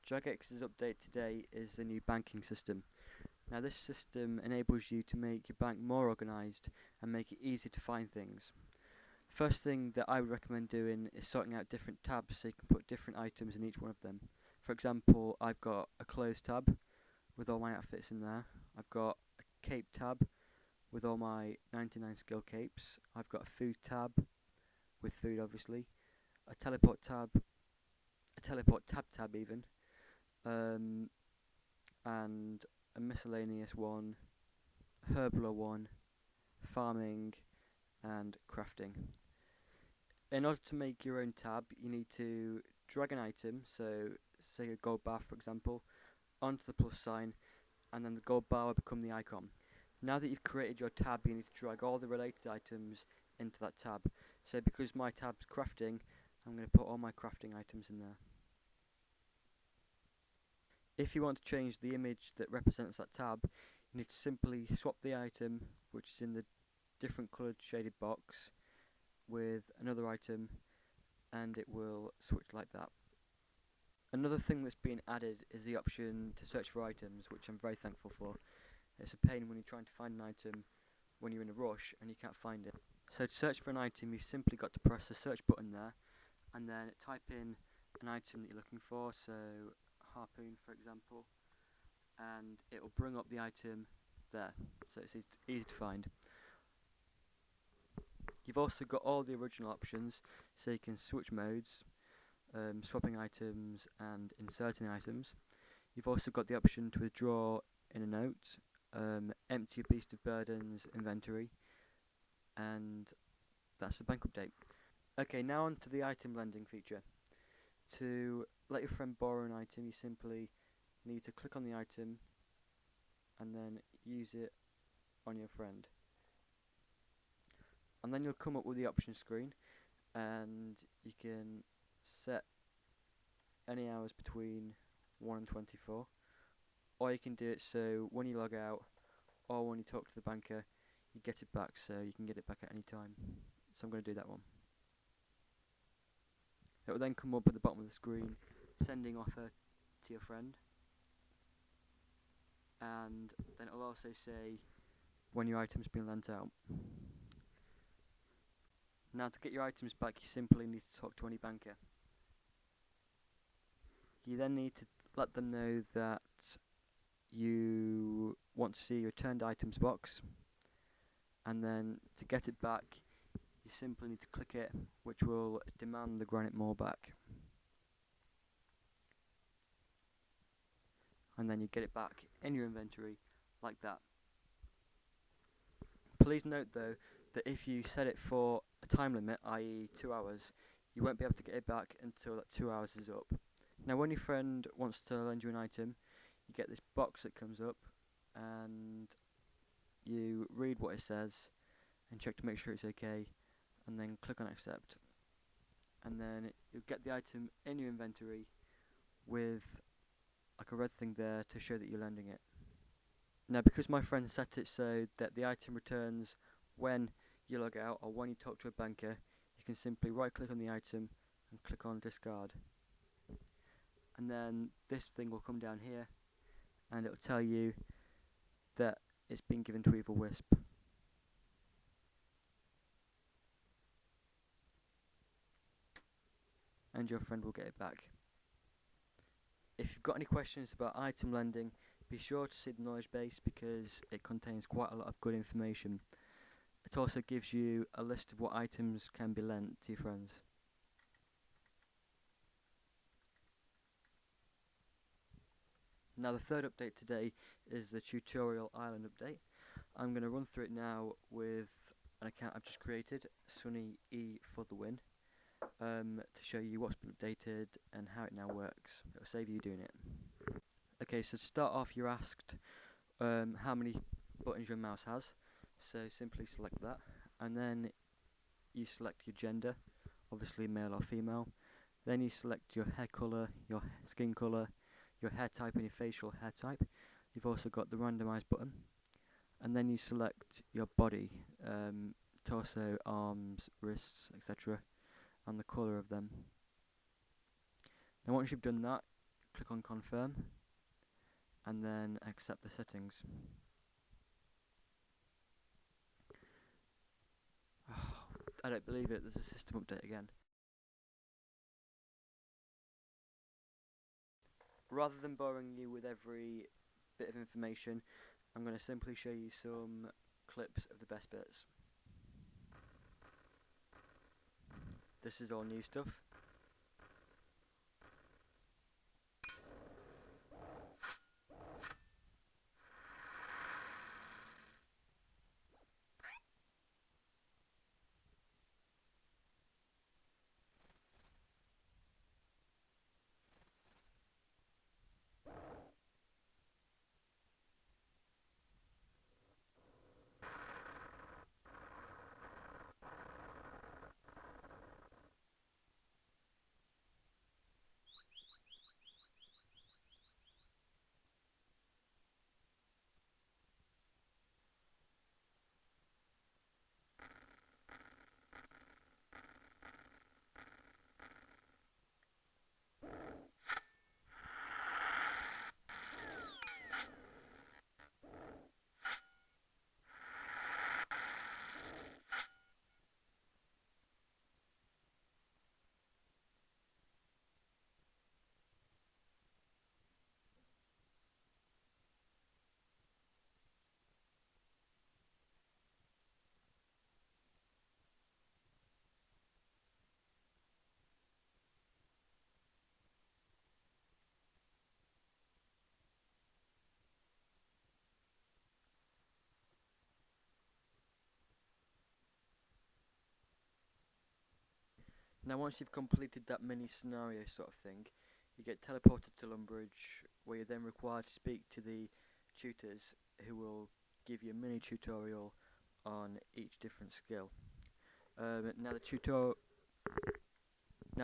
Jagex's update today is the new banking system. Now this system enables you to make your bank more organised and make it easy to find things. First thing that I would recommend doing is sorting out different tabs so you can put different items in each one of them. For example, I've got a clothes tab with all my outfits in there. I've got a cape tab with all my 99 skill capes. I've got a food tab with food obviously, a teleport tab even, and a miscellaneous one, a herbaler one, farming, and crafting. In order to make your own tab, you need to drag an item, so say a gold bar for example, onto the plus sign, and then the gold bar will become the icon. Now that you've created your tab, you need to drag all the related items into that tab. So because my tab's crafting, I'm going to put all my crafting items in there. If you want to change the image that represents that tab, you need to simply swap the item, which is in the different coloured shaded box, with another item, and it will switch like that. Another thing that's been added is the option to search for items, which I'm very thankful for. It's a pain when you're trying to find an item when you're in a rush and you can't find it. So to search for an item, you've simply got to press the search button there, and then type in an item that you're looking for, so harpoon for example, and it will bring up the item there, so it's easy to find. You've also got all the original options, so you can switch modes, swapping items and inserting items. You've also got the option to withdraw in a note, empty your Beast of Burdens inventory, and that's the bank update. Okay, now on to the item lending feature. To let your friend borrow an item, you simply need to click on the item and then use it on your friend. And then you'll come up with the option screen, and you can set any hours between 1 and 24, or you can do it so when you log out or when you talk to the banker you get it back, so you can get it back at any time. So I'm going to do that one. It will then come up at the bottom of the screen, sending offer to your friend, and then it will also say when your item's been lent out. Now to get your items back, you simply need to talk to any banker. You then need to let them know that you want to see your returned items box, and then to get it back you simply need to click it, which will demand the granite maul back, and then you get it back in your inventory like that. Please note though that if you set it for a time limit, i.e. 2 hours, you won't be able to get it back until that 2 hours is up. Now when your friend wants to lend you an item, you get this box that comes up, and you read what it says and check to make sure it's okay, and then click on accept, and then you'll get the item in your inventory with like a red thing there to show that you're lending it. Now because my friend set it so that the item returns when you log out or when you talk to a banker, you can simply right click on the item and click on discard, and then this thing will come down here and it will tell you that it's been given to Evil Wisp. And your friend will get it back. If you've got any questions about item lending, be sure to see the knowledge base because it contains quite a lot of good information. It also gives you a list of what items can be lent to your friends. Now the third update today is the tutorial island update. I'm going to run through it now with an account I've just created, Sunny E for the win, to show you what's been updated and how it now works. It'll save you doing it. Okay, so to start off you're asked how many buttons your mouse has, so simply select that, and then you select your gender, obviously male or female, then you select your hair colour, your skin colour, your hair type and your facial hair type. You've also got the randomize button, and then you select your body, torso, arms, wrists, etc., and the colour of them. Now once you've done that, click on confirm and then accept the settings. I don't believe it, there's a system update again. Rather than boring you with every bit of information, I'm going to simply show you some clips of the best bits. This is all new stuff. Now once you've completed that mini scenario sort of thing, you get teleported to Lumbridge, where you're then required to speak to the tutors who will give you a mini tutorial on each different skill. Now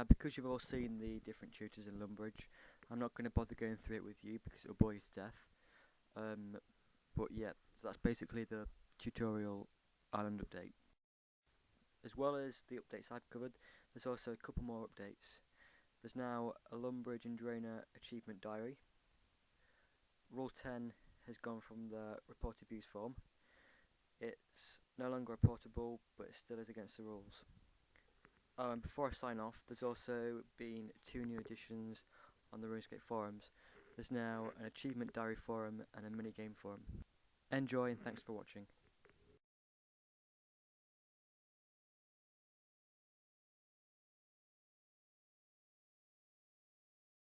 because you've all seen the different tutors in Lumbridge, I'm not going to bother going through it with you because it'll bore you to death. But yeah, so that's basically the tutorial island update. As well as the updates I've covered, there's also a couple more updates. There's now a Lumbridge and Drainer achievement diary. Rule 10 has gone from the report abuse form. It's no longer reportable, but it still is against the rules. And before I sign off, there's also been 2 new additions on the RuneScape forums. There's now an achievement diary forum and a minigame forum. Enjoy and thanks for watching.